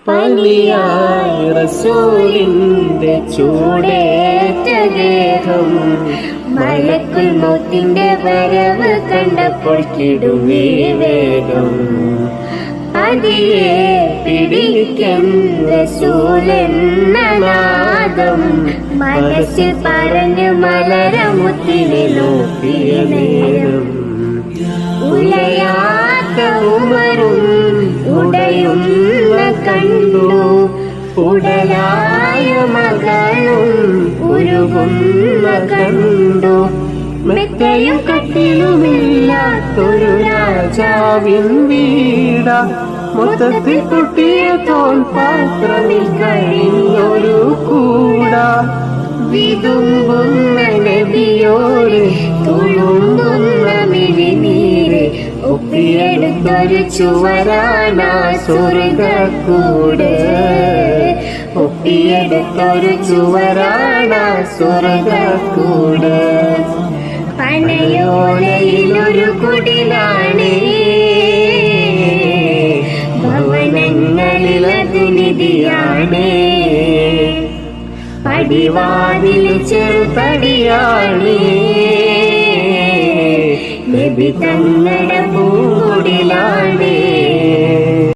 പനിയായി റസൂലിന്റെ ചൂടേറ്റ ഗേഹം മലക്കുൽ മൗത്തിന്റെ വരവ് കണ്ടപ്പോൾ കിടുങ്ങി വേഗം. പതിയെ പിടിക്കും റസൂലെന്ന നാദം മനസ്സിൽ പറഞ്ഞു മലരമുത്തിനെ നോക്കിയ നേരം. ഉലയാത്ത ഉമറും ഉടയുന്ന കണ്ടു, ഉടലായ മകളും ഉരുകുന്ന കണ്ടു. മെത്തയും കട്ടിലുമില്ലാത്തൊരു രാജാവിൻ വീട, മൊത്തത്തിൽ പൊട്ടിയ തോൽപാത്രമിൽ കഴിഞ്ഞൊരു കൂട. വിതുമ്പുന്ന നബിയോട് തുളുമ്പുന്ന മിഴിനീര് ഒപ്പിയെടുത്തൊരു ചുവരാണ് സ്വർഗ്ഗക്കൂട്. ഒപ്പിയെടുത്തൊരു ചുവരാണ് സ്വർഗ്ഗക്കൂട്. പനയോലയിലൊരു കുടിലാണ്, ഭവനങ്ങളിലതു നിധിയാണ്. പടിവാതിൽ ചെറുതടിയാണ്, നബി തങ്ങളുടെ പൂങ്കുടിലാണ്.